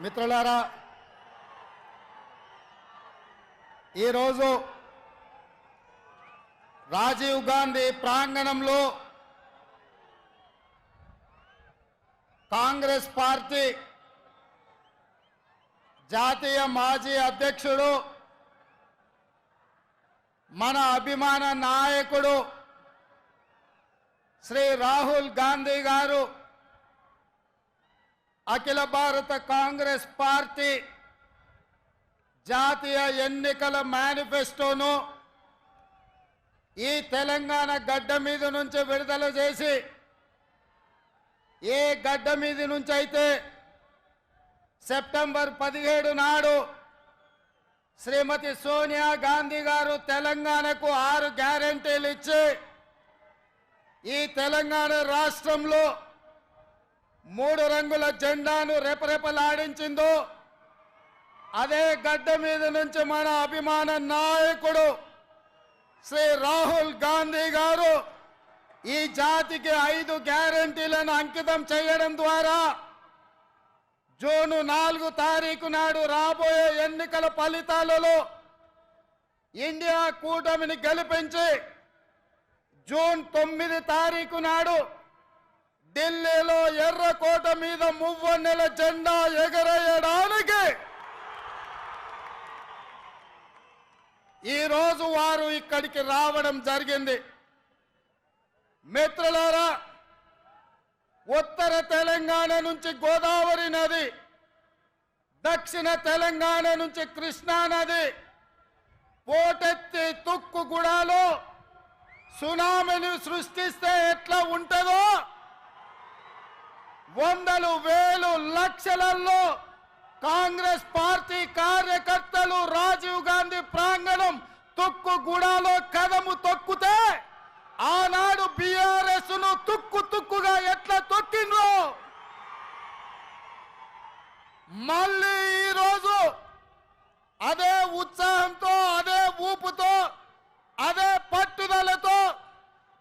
మిత్రులారా, ఈరోజు రాజీవ్ గాంధీ ప్రాంగణంలో కాంగ్రెస్ పార్టీ జాతీయ మాజీ అధ్యక్షుడు, మన అభిమాన నాయకుడు శ్రీ రాహుల్ గాంధీ గారు అఖిల భారత కాంగ్రెస్ పార్టీ జాతీయ ఎన్నికల మేనిఫెస్టోను ఈ తెలంగాణ గడ్డ మీద నుంచి విడుదల చేసి, ఏ గడ్డ మీద నుంచి అయితే సెప్టెంబర్ 17 నాడు శ్రీమతి సోనియా గాంధీ గారు తెలంగాణకు 6 గ్యారెంటీలు ఇచ్చి ఈ తెలంగాణ రాష్ట్రంలో 3 రంగుల జెండాను రెపరెపలాడించిందో, అదే గడ్డ మీద నుంచి మన అభిమాన నాయకుడు శ్రీ రాహుల్ గాంధీ గారు ఈ జాతికి 5 గ్యారెంటీలను అంకితం చేయడం ద్వారా జూన్ 4 తారీఖు నాడు రాబోయే ఎన్నికల ఫలితాలలో ఇండియా కూటమిని గెలిపించి జూన్ 9 తారీఖు నాడు ఢిల్లీలో ఎర్రకోట మీద మువ్వన్నెల జెండా ఎగరేయడానికి ఈరోజు వారు ఇక్కడికి రావడం జరిగింది. మిత్రులారా, ఉత్తర తెలంగాణ నుంచి గోదావరి నది, దక్షిణ తెలంగాణ నుంచి కృష్ణా నది పోటెత్తి తుక్కుగూడలో సునామీని సృష్టిస్తే ఎట్లా ఉంటుందో, వందలు వేలు లక్షలలో కాంగ్రెస్ పార్టీ కార్యకర్తలు రాజీవ్ గాంధీ ప్రాంగణం తుక్కుగూడలో కదము తొక్కితే ఆనాడు బీఆర్ఎస్ ను తుక్కుగా ఎట్లా తొక్కిండ్రో మళ్ళీ ఈరోజు అదే ఉత్సాహంతో, అదే ఊపుతో, అదే పట్టుదలతో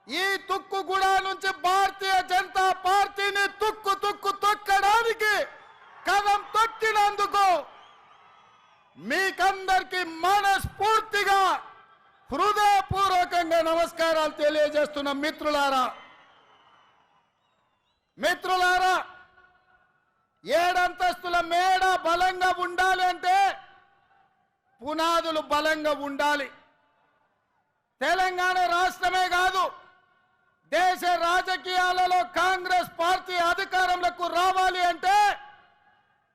ఈ తుక్కుగూడ నుంచి భారతీయ జనతా పార్టీని తుక్కు తొక్కడానికి కదం తొక్కినందుకు మీకందరికీ మనస్ఫూర్తిగా హృదయపూర్వకంగా నమస్కారాలు తెలియజేస్తున్న మిత్రులారా, 7 అంతస్తుల మేడ బలంగా ఉండాలి అంటే పునాదులు బలంగా ఉండాలి. తెలంగాణ రాష్ట్రమే కాదు, దేశ రాజకీయాలలో కాంగ్రెస్ పార్టీ అధికారంలోకి రావాలి అంటే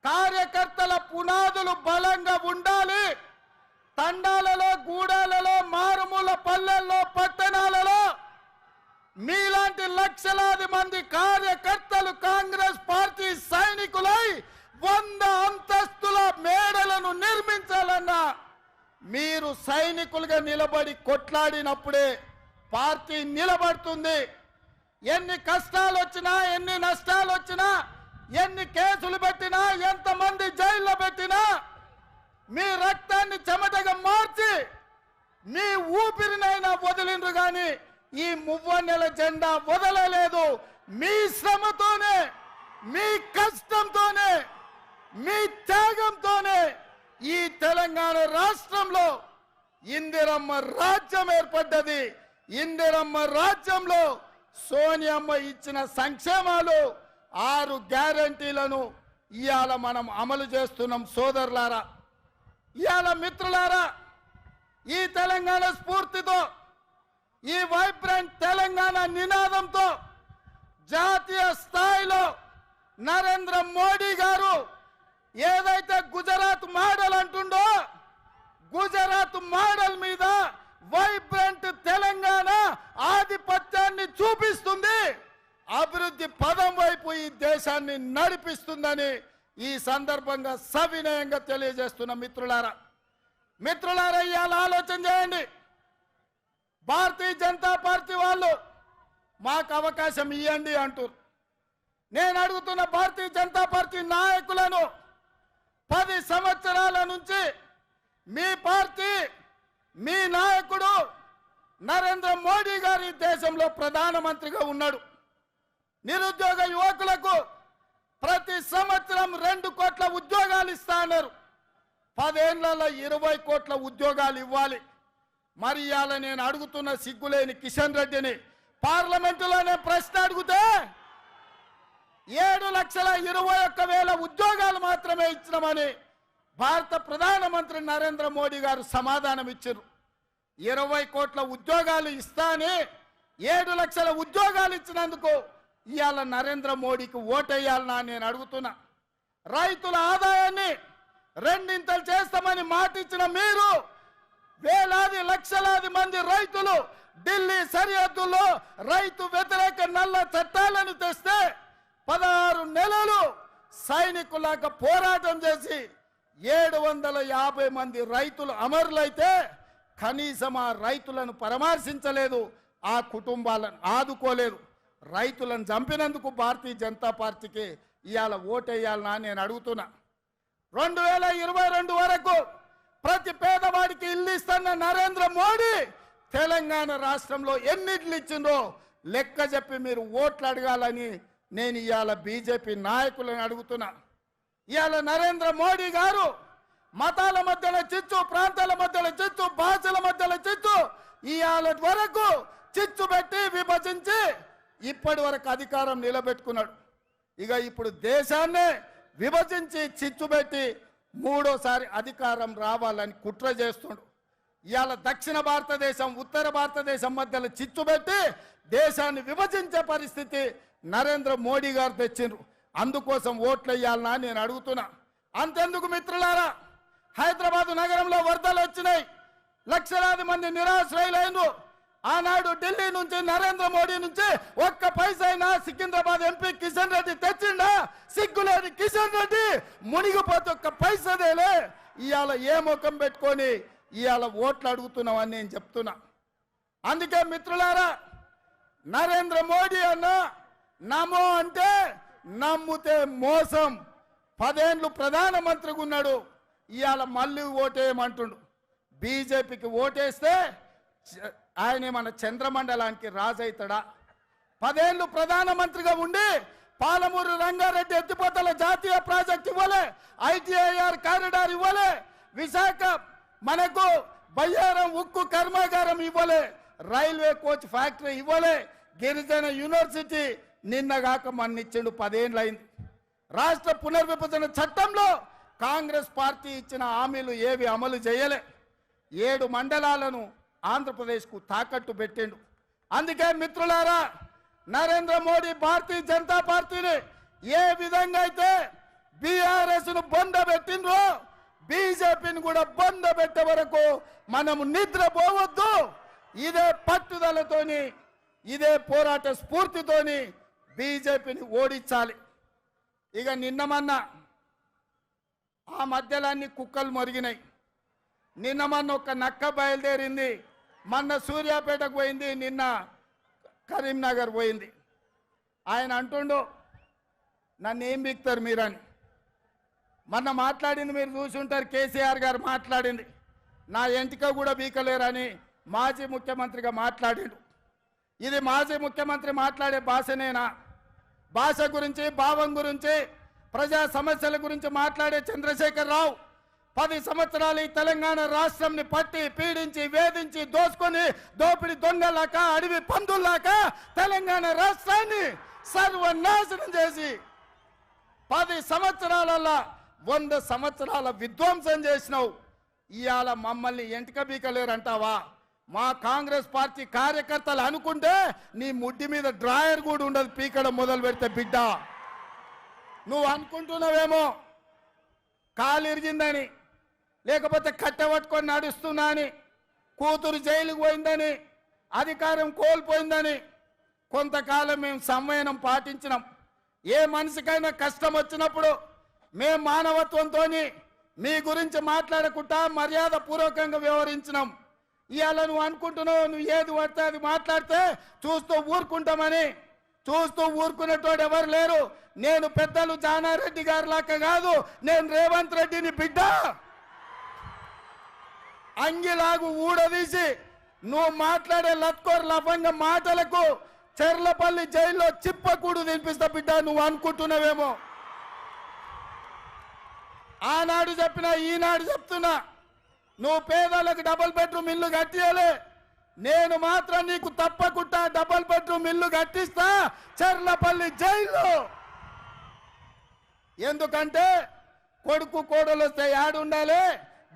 కార్యకర్తల పునాదులు బలంగా ఉండాలి. తండాలలో, గూడాలలో, మారుమూల పల్లెల్లో, పట్టణాలలో మీలాంటి లక్షలాది మంది కార్యకర్తలు కాంగ్రెస్ పార్టీ సైనికులై 100 అంతస్తుల మేడలను నిర్మించాలన్నా మీరు సైనికులుగా నిలబడి కొట్లాడినప్పుడే పార్టీ నిలబడుతుంది. ఎన్ని కష్టాలు వచ్చినా, ఎన్ని నష్టాలు వచ్చినా, ఎన్ని కేసులు పెట్టినా, ఎంతమంది జైల్లో పెట్టినా మీ రక్తాన్ని చెమటగా మార్చి మీ ఊపిరినైనా వదిలిండ్రు కానీ ఈ మువ్వన్నెల జెండా వదలలేదు. మీ శ్రమతోనే, మీ కష్టంతోనే, మీ త్యాగంతోనే ఈ తెలంగాణ రాష్ట్రంలో ఇందిరమ్మ రాజ్యం ఏర్పడ్డది. ఇందిరమ్మ రాజ్యంలో సోనియమ్మ ఇచ్చిన సంక్షేమాలు 6 గ్యారెంటీలను ఇవాళ మనం అమలు చేస్తున్నాం. సోదరులారా, ఇవాళ మిత్రులారా, ఈ తెలంగాణ స్ఫూర్తితో, ఈ వైబ్రెంట్ తెలంగాణ నినాదంతో జాతీయ స్థాయిలో నరేంద్ర మోడీ గారు ఏదైతే గుజరాత్ మోడల్ అంటుండో, గుజరాత్ మోడల్ మీద వైబ్రెంట్ తెలంగాణ ఆధిపత్యాన్ని చూపిస్తుంది, అభివృద్ధి పదం వైపు ఈ దేశాన్ని నడిపిస్తుందని ఈ సందర్భంగా సవినయంగా తెలియజేస్తున్న మిత్రులారా, ఇవాళ ఆలోచన చేయండి. భారతీయ జనతా పార్టీ వాళ్ళు మాకు అవకాశం ఇవ్వండి అంటారు. నేను అడుగుతున్న భారతీయ జనతా పార్టీ నాయకులను, 10 సంవత్సరాల నుంచి మీ పార్టీ, మీ నాయకుడు నరేంద్ర మోడీ గారు ఈ దేశంలో ప్రధానమంత్రిగా ఉన్నాడు. నిరుద్యోగ యువకులకు ప్రతి సంవత్సరం 2 కోట్ల ఉద్యోగాలు ఇస్తా అన్నారు. 10 ఏళ్లలో 20 కోట్ల ఉద్యోగాలు ఇవ్వాలి. మరి ఇవాళ నేను అడుగుతున్న సిగ్గులేని కిషన్ రెడ్డిని పార్లమెంటులోనే ప్రశ్న అడిగితే 7,21,000 ఉద్యోగాలు మాత్రమే ఇచ్చినామని భారత ప్రధానమంత్రి నరేంద్ర మోడీ గారు సమాధానం ఇచ్చారు. 20 కోట్ల ఉద్యోగాలు ఇస్తానే 7 లక్షల ఉద్యోగాలు ఇచ్చినందుకు ఇవాళ నరేంద్ర మోడీకి ఓటేయాలనా నేను అడుగుతున్నా. రైతుల ఆదాయాన్ని 2 చేస్తామని మాట ఇచ్చిన మీరు వేలాది లక్షలాది మంది రైతులు ఢిల్లీ సరిహద్దుల్లో రైతు వ్యతిరేక నల్ల చట్టాలను తెస్తే 16 నెలలు సైనికులాగా పోరాటం చేసి 750 మంది రైతులు అమరులైతే కనీసం ఆ రైతులను పరామర్శించలేదు, ఆ కుటుంబాలను ఆదుకోలేదు. రైతులను చంపినందుకు భారతీయ జనతా పార్టీకి ఇవాళ ఓటేయాలనా నేను అడుగుతున్నా. 2022 వరకు ప్రతి పేదవాడికి ఇల్లు ఇస్తున్న నరేంద్ర మోడీ తెలంగాణ రాష్ట్రంలో ఎన్ని ఇళ్ళు ఇచ్చిందో లెక్క చెప్పి మీరు ఓట్లు అడగాలని నేను ఇవాళ బీజేపీ నాయకులను అడుగుతున్నా. ఇవాళ నరేంద్ర మోడీ గారు మతాల మధ్యలో చిచ్చు, ప్రాంతాల మధ్యలో చిచ్చు, భాషల మధ్యలో చిచ్చు, ఇవాళ వరకు చిచ్చు పెట్టి విభజించి ఇప్పటి వరకు అధికారం నిలబెట్టుకున్నాడు. ఇక ఇప్పుడు దేశాన్నే విభజించి చిచ్చు పెట్టి 3వసారి అధికారం రావాలని కుట్ర చేస్తుండు. ఇవాళ దక్షిణ భారతదేశం ఉత్తర భారతదేశం మధ్యలో చిచ్చు పెట్టి దేశాన్ని విభజించే పరిస్థితి నరేంద్ర మోడీ గారు తెచ్చిండ్రు. అందుకోసం ఓట్లు వేయాలనా నేను అడుగుతున్నా. అంతెందుకు మిత్రులారా, హైదరాబాద్ నగరంలో వరదలు వచ్చినాయి, లక్షలాది మంది నిరాశ్రయులైనరు. ఆనాడు ఢిల్లీ నుంచి నరేంద్ర మోడీ నుంచి ఒక్క పైసైనా సికింద్రాబాద్ ఎంపీ కిషన్ రెడ్డి తెచ్చిండా? సిగ్గులేని కిషన్ రెడ్డి మునిగిపోతే ఒక్క పైసదేలే. ఇవాళ ఏ ముఖం పెట్టుకొని ఇవాళ ఓట్లు అడుగుతున్నామని నేను చెప్తున్నా. అందుకే మిత్రులారా, నరేంద్ర మోడీ అన్న నమో అంటే నమ్ముతే మోసం. 10 ఏళ్ళు ప్రధానమంత్రిగా ఉన్నాడు, ఇవాళ మళ్ళీ ఓటేయమంటుండు. బీజేపీకి ఓటేస్తే ఆయన మన చంద్రమండలానికి రాజవుతాడా? 10 ఏళ్ళు ప్రధానమంత్రిగా ఉండి పాలమూరు రంగారెడ్డి ఎత్తిపోతల జాతీయ ప్రాజెక్ట్ ఇవ్వలే, ఐటీఐఆర్ కారిడార్ ఇవ్వలే, విశాఖ మనకు బయ్యారం ఉక్కు కర్మాగారం ఇవ్వలే, రైల్వే కోచ్ ఫ్యాక్టరీ ఇవ్వలే, గిరిజన యూనివర్సిటీ నిన్నగాక మన్నిచ్చిండు. 10 ఏళ్ళు అయింది. రాష్ట్ర పునర్విభజన చట్టంలో కాంగ్రెస్ పార్టీ ఇచ్చిన హామీలు ఏవి అమలు చేయలే. 7 మండలాలను ఆంధ్రప్రదేశ్కు తాకట్టు పెట్టిండు. అందుకే మిత్రులారా, నరేంద్ర మోడీ భారతీయ జనతా పార్టీని ఏ విధంగా అయితే బీఆర్ఎస్ను బొంద పెట్టిండ్రో బీజేపీని కూడా బొంద పెట్టే వరకు మనము నిద్రపోవద్దు. ఇదే పట్టుదలతోని, ఇదే పోరాట స్ఫూర్తితోని బీజేపీని ఓడించాలి. ఇక నిన్నమన్న ఆ మధ్యలో అన్ని కుక్కలు మొరిగినాయి. నిన్నమన్న ఒక నక్క బయలుదేరింది, మొన్న సూర్యాపేటకు పోయింది, నిన్న కరీంనగర్ పోయింది. ఆయన అంటుండు నన్ను ఏం బిక్తారు మీరని. మొన్న మాట్లాడింది మీరు చూసి ఉంటారు, కేసీఆర్ గారు మాట్లాడింది, నా ఎంటిక కూడా బీకలేరని మాజీ ముఖ్యమంత్రిగా మాట్లాడిండు. ఇది మాజీ ముఖ్యమంత్రి మాట్లాడే భాషనేనా? భాష గురించి, భావం గురించి, ప్రజా సమస్యల గురించి మాట్లాడే చంద్రశేఖర్ రావు 10 సంవత్సరాలు ఈ తెలంగాణ రాష్ట్రంని పట్టి పీడించి వేధించి దోసుకొని దోపిడి దొంగలాక అడవి పందుల్లాక తెలంగాణ రాష్ట్రాన్ని సర్వనాశనం చేసి 10 సంవత్సరాలలో 100 సంవత్సరాల విధ్వంసం చేసినావు. ఇవాళ మమ్మల్ని ఎంటిక బీకలేరంటావా? మా కాంగ్రెస్ పార్టీ కార్యకర్తలు అనుకుంటే నీ ముడ్డి మీద డ్రాయర్ కూడా ఉండదు పీకడం మొదలు పెడితే. బిడ్డ నువ్వు అనుకుంటున్నావేమో కాలు ఇరిగిందని, లేకపోతే కట్టబట్టుకొని నడుస్తున్నా అని, కూతురు జైలుకు పోయిందని, అధికారం కోల్పోయిందని. కొంతకాలం మేము సంయమనం పాటించినాం. ఏ మనిషికైనా కష్టం వచ్చినప్పుడు మేము మానవత్వంతో మీ గురించి మాట్లాడకుండా మర్యాద పూర్వకంగా వ్యవహరించినాం. ఇవాళ నువ్వు అనుకుంటున్నావు నువ్వు ఏది పడితే అది మాట్లాడితే చూస్తూ ఊరుకుంటామని. చూస్తూ ఊరుకునేటోడు ఎవరు లేరు. నేను పెద్దలు జానారెడ్డి గారి లాగా కాదు, నేను రేవంత్ రెడ్డిని బిడ్డ. అంగిలాగు ఊడదీసి నువ్వు మాట్లాడే లత్కోర్ లఫంగ మాటలకు చెర్లపల్లి జైల్లో చిప్పకూడు తినిపిస్తా బిడ్డ. నువ్వు అనుకుంటున్నావేమో. ఆనాడు చెప్పినా ఈనాడు చెప్తున్నా, నువ్వు పేదలకు డబుల్ బెడ్రూమ్ ఇల్లు కట్టియాలి. నేను మాత్రం నీకు తప్పకుండా డబుల్ బెడ్రూమ్ ఇల్లు కట్టిస్తా చర్లపల్లి జైల్లో. ఎందుకంటే కొడుకు కోడలు వస్తే యాడు ఉండాలి,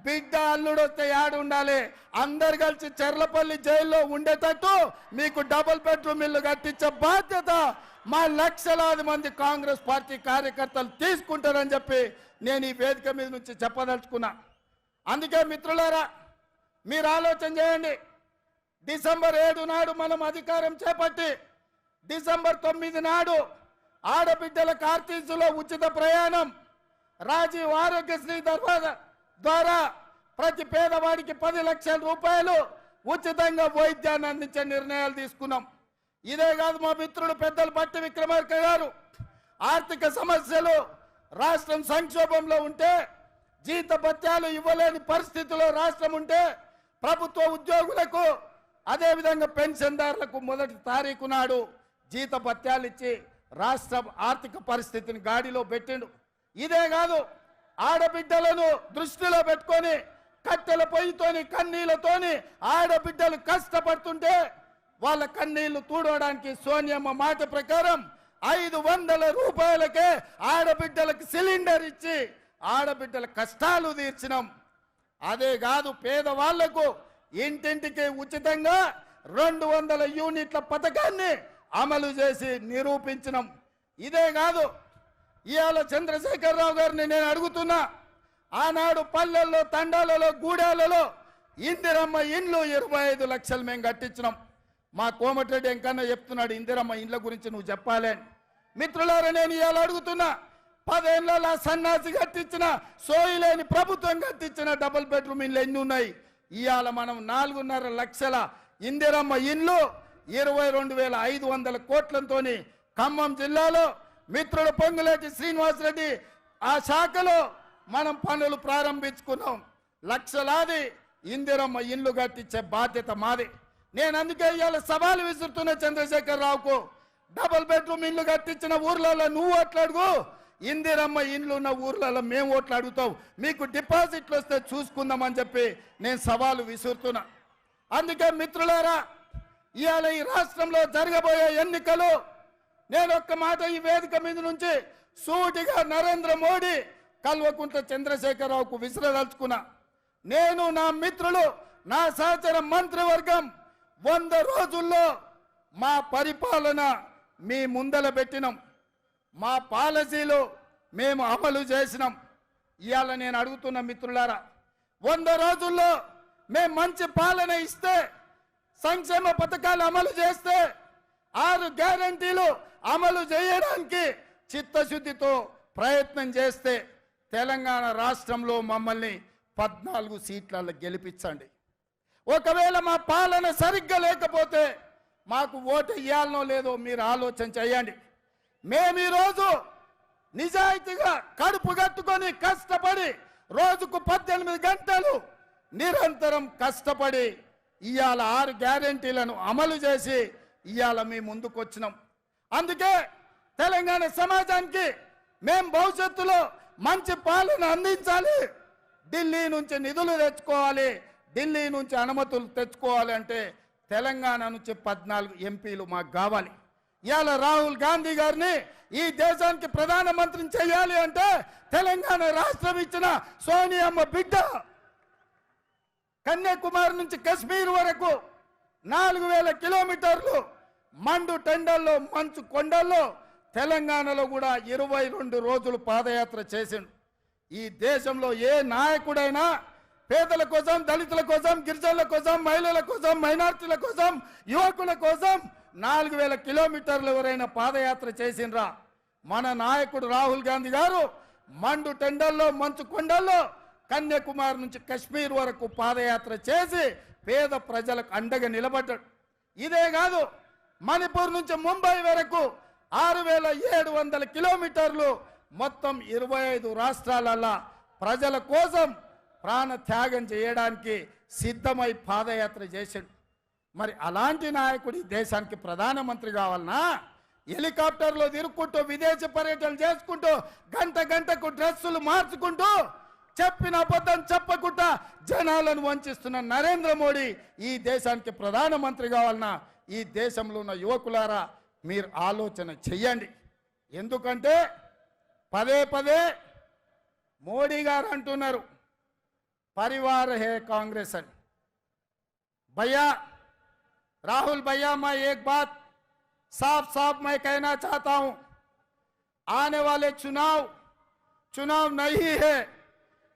బిడ్డ అల్లుడు వస్తే యాడు ఉండాలి. అందరు కలిసి చర్లపల్లి జైల్లో ఉండేటట్టు మీకు డబుల్ బెడ్రూమ్ ఇల్లు కట్టించే బాధ్యత మా లక్షలాది మంది కాంగ్రెస్ పార్టీ కార్యకర్తలు తీసుకుంటారని చెప్పి నేను ఈ వేదిక మీద నుంచి చెప్పదలుచుకున్నా. అందుకే మిత్రులారా, మీరు ఆలోచన చేయండి. డిసెంబర్ 7 నాడు మనం అధికారం చేపట్టి డిసెంబర్ 9 నాడు ఆడబిడ్డల కార్తీసులో ఉచిత ప్రయాణం, రాజీవ్ ఆరోగ్యశ్రీ ద్వారా ప్రతి పేదవాడికి 10 లక్షల రూపాయలు ఉచితంగా వైద్యాన్ని అందించే నిర్ణయాలు తీసుకున్నాం. ఇదే కాదు, మా మిత్రుడు పెద్దలు పట్టి విక్రమార్క గారు ఆర్థిక సమస్యలు, రాష్ట్రం సంక్షోభంలో ఉంటే, జీతభత్యాలు ఇవ్వలేని పరిస్థితిలో రాష్ట్రం ఉంటే ప్రభుత్వ ఉద్యోగులకు అదేవిధంగా పెన్షన్దారులకు 1వ తారీఖు నాడు జీతభత్యాలు ఇచ్చి రాష్ట్ర ఆర్థిక పరిస్థితిని గాడిలో పెట్టిండు. ఇదే కాదు, ఆడబిడ్డలను దృష్టిలో పెట్టుకొని కట్టెల పొయ్యితోని కన్నీళ్లతోని ఆడబిడ్డలు కష్టపడుతుంటే వాళ్ళ కన్నీళ్లు తూడవడానికి సోనియమ్మ మాట ప్రకారం 500 రూపాయలకే ఆడబిడ్డలకు సిలిండర్ ఇచ్చి ఆడబిడ్డల కష్టాలు తీర్చినాం. అదే కాదు, పేదవాళ్లకు ఇంటింటికి ఉచితంగా 200 యూనిట్ల పథకాన్ని అమలు చేసి నిరూపించినాం. ఇదే కాదు, ఇవాళ చంద్రశేఖరరావు గారిని నేను అడుగుతున్నా, ఆనాడు పల్లెల్లో, తండాలలో, గూడాలలో ఇందిరమ్మ ఇండ్లు 25 లక్షలు మేము కట్టించినాం. మా కోమటిరెడ్డి ఎంకన్నా చెప్తున్నాడు, ఇందిరమ్మ ఇండ్ల గురించి నువ్వు చెప్పాలి అని. మిత్రులారా, నేను ఇవాళ అడుగుతున్నా, 10 ఏళ్ళ సన్నాసి కట్టించిన, సోయిలేని ప్రభుత్వం కట్టించిన డబుల్ బెడ్రూమ్ ఇండ్లు ఎన్ని ఉన్నాయి? ఇవాళ మనం 4.5 లక్షల ఇందిరమ్మ ఇండ్లు 22,500 కోట్లతో ఖమ్మం జిల్లాలో మిత్రుడు పొంగులేటి శ్రీనివాసరెడ్డి ఆ శాఖలో మనం పనులు ప్రారంభించుకున్నాం. లక్షలాది ఇందిరమ్మ ఇండ్లు కట్టించే బాధ్యత మాది. నేను అందుకే ఇవాళ సవాలు విసురుతున్న చంద్రశేఖరరావుకు, డబుల్ బెడ్రూమ్ ఇండ్లు కట్టించిన ఊర్లలో నువ్వు ఓట్లాడుకో, ఇందిరమ్మ ఇండ్లు ఉన్న ఊర్లలో మేము ఓట్లు అడుగుతాం, మీకు డిపాజిట్లు వస్తే చూసుకుందామని చెప్పి నేను సవాలు విసురుతున్నా. అందుకే మిత్రులారా, ఇవాళ ఈ రాష్ట్రంలో జరగబోయే ఎన్నికలు నేను ఒక్క మాట ఈ వేదిక మీద నుంచి సూటిగా నరేంద్ర మోడీ, కల్వకుంట్ల చంద్రశేఖరరావుకు విసిరదలుచుకున్నా. నేను, నా మిత్రులు, నా సహచర మంత్రివర్గం 100 రోజుల్లో మా పరిపాలన మీ ముందల పెట్టినాం, మా పాలసీలు మేము అమలు చేసినాం. ఇవాళ నేను అడుగుతున్న మిత్రులారా, 100 రోజుల్లో మేము మంచి పాలన ఇస్తే, సంక్షేమ పథకాలు అమలు చేస్తే, 6 గ్యారంటీలు అమలు చేయడానికి చిత్తశుద్ధితో ప్రయత్నం చేస్తే తెలంగాణ రాష్ట్రంలో మమ్మల్ని 14 సీట్లలో గెలిపించండి. ఒకవేళ మా పాలన సరిగ్గా లేకపోతే మాకు ఓటు ఇవ్వాలనో లేదో మీరు ఆలోచన చేయండి. మేము ఈరోజు నిజాయితీగా కడుపు కట్టుకొని కష్టపడి రోజుకు 18 గంటలు నిరంతరం కష్టపడి ఇవాళ 6 గ్యారెంటీలను అమలు చేసి ఇవాళ మీ ముందుకు వచ్చినాం. అందుకే తెలంగాణ సమాజానికి మేము భవిష్యత్తులో మంచి పాలన అందించాలి, ఢిల్లీ నుంచి నిధులు తెచ్చుకోవాలి, ఢిల్లీ నుంచి అనుమతులు తెచ్చుకోవాలి అంటే తెలంగాణ నుంచి 14 ఎంపీలు మాకు కావాలి. ఇవాళ రాహుల్ గాంధీ గారిని ఈ దేశానికి ప్రధానమంత్రిని చేయాలి అంటే తెలంగాణ రాష్ట్రం ఇచ్చిన సోనియమ్మ బిడ్డ, కన్యాకుమారి నుంచి కశ్మీర్ వరకు 4000 కిలోమీటర్లు మండు టెండల్లో, మంచు కొండల్లో తెలంగాణలో కూడా 22 రోజులు పాదయాత్ర చేసిండు. ఈ దేశంలో ఏ నాయకుడైనా పేదల కోసం, దళితుల కోసం, గిరిజనుల కోసం, మహిళల కోసం, మైనార్టీల కోసం, యువకుల కోసం 4000 కిలోమీటర్లు ఎవరైనా పాదయాత్ర చేసిండ్రా? మన నాయకుడు రాహుల్ గాంధీ గారు మండు టెండల్లో, మంచు కొండల్లో కన్యాకుమారి నుంచి కశ్మీర్ వరకు పాదయాత్ర చేసి పేద ప్రజలకు అండగా నిలబడ్డాడు. ఇదే కాదు, మణిపూర్ నుంచి ముంబై వరకు 6700 కిలోమీటర్లు మొత్తం 25 రాష్ట్రాలలో ప్రజల కోసం ప్రాణ త్యాగం చేయడానికి సిద్ధమై పాదయాత్ర చేశాడు. మరి అలాంటి నాయకుడు ఈ దేశానికి ప్రధానమంత్రి కావాలన్నా? హెలికాప్టర్లో తిరుక్కుంటూ విదేశీ పర్యటనలు చేసుకుంటూ గంట గంటకు డ్రెస్సులు మార్చుకుంటూ చెప్పిన అబద్ధం చెప్పకుండా జనాలను వంచిస్తున్న నరేంద్ర మోడీ ఈ దేశానికి ప్రధానమంత్రి కావాలన్నా ఈ దేశంలో ఉన్న యువకులారా మీరు ఆలోచన చెయ్యండి. ఎందుకంటే పదే పదే మోడీ గారు అంటున్నారు परिवार है कांग्रेस అని. भैया राहुल भैया मैं एक बात साफ साफ मैं कहना चाहता हूं, आने वाले चुनाव नहीं है,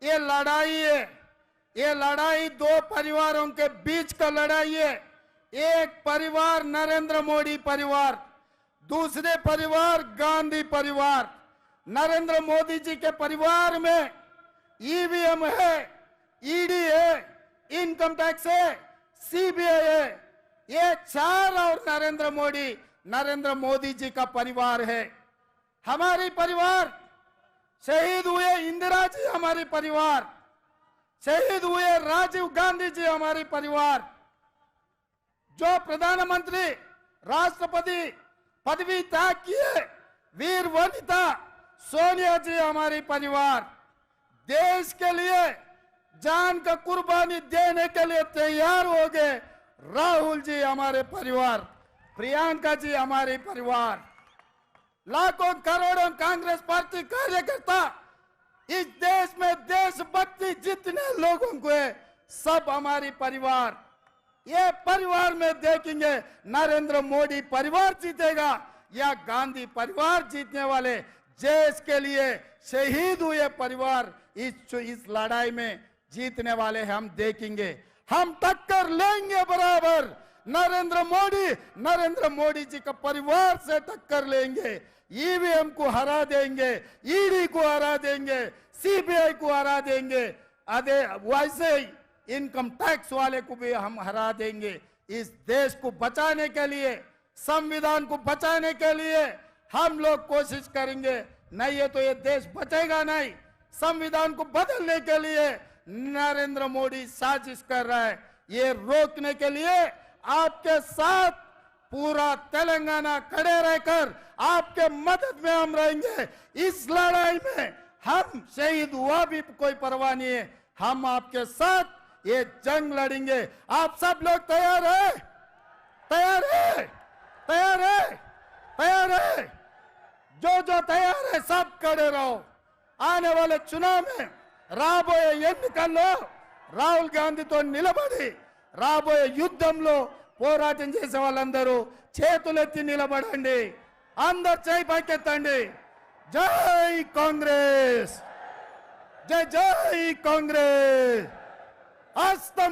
ये लड़ाई है। ये लड़ाई दो परिवारों के बीच का लड़ाई है। एक परिवार नरेंद्र मोदी परिवार, दूसरे परिवार गांधी परिवार। नरेंद्र मोदी जी के परिवार में ईवीएम है, ईडी है, इनकम टैक्स है, सीबीआई है। ये चार और नरेंद्र मोदी जी का परिवार है। हमारी परिवार शहीद हुए इंदिरा जी, हमारी परिवार शहीद हुए राजीव गांधी जी, हमारी परिवार जो प्रधानमंत्री राष्ट्रपति पदवी त्याग किए वीर वनिता सोनिया जी, हमारी परिवार देश के लिए जान का कुर्बानी देने के लिए तैयार हो गए। राहुल जी हमारे परिवार, प्रियंका जी हमारे परिवार, लाखों करोड़ों कांग्रेस पार्टी कार्यकर्ता इस देश में देशभक्ति जितने लोगों को है सब हमारी परिवार। ये परिवार में देखेंगे नरेंद्र मोदी परिवार जीतेगा या गांधी परिवार जीतने वाले देश के लिए शहीद हुए परिवार इस लड़ाई में जीतने वाले हम देखेंगे। हम टक्कर लेंगे बराबर। नरेंद्र मोदी जी का परिवार से टक्कर लेंगे। ईवीएम को हरा देंगे, ईडी को हरा देंगे, सीबीआई को हरा देंगे, वैसे ही इनकम टैक्स वाले को भी हम हरा देंगे। इस देश को बचाने के लिए, संविधान को बचाने के लिए हम लोग कोशिश करेंगे। नहीं है तो ये देश बचेगा नहीं। संविधान को बदलने के लिए नरेंद्र मोदी साजिश कर रहा है। ये रोकने के लिए आपके साथ पूरा तेलंगाना खड़े रहकर आपके मदद में हम रहेंगे। इस लड़ाई में हम शहीद हुआ भी कोई परवाह नहीं है, हम आपके साथ ये जंग लड़ेंगे। आप सब लोग तैयार है? तैयार है? तैयार है? तैयार है? जो तैयार है सब खड़े रहो। आने वाले चुनाव में రాబోయే ఎన్నికల్లో రాహుల్ గాంధీతో నిలబడి రాబోయే యుద్ధంలో పోరాటం చేసే వాళ్ళందరూ చేతులెత్తి నిలబడండి, అందరూ చేయి పైకెత్తండి. జై కాంగ్రెస్, జై జై కాంగ్రెస్. హస్తం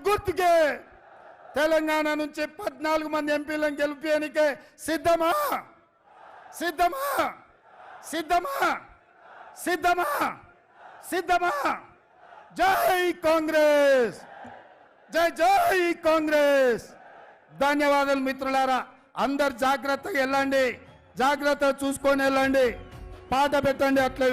గుర్తుకే తెలంగాణ నుంచి 14 మంది ఎంపీలను గెలిపేయడానికి సిద్ధమా? సిద్ధమా? జై కాంగ్రెస్, జై కాంగ్రెస్. ధన్యవాదాలు మిత్రులారా. అందరు జాగ్రత్తగా వెళ్ళండి, జాగ్రత్తగా చూసుకొని వెళ్ళండి. పాట పెట్టండి అట్లే.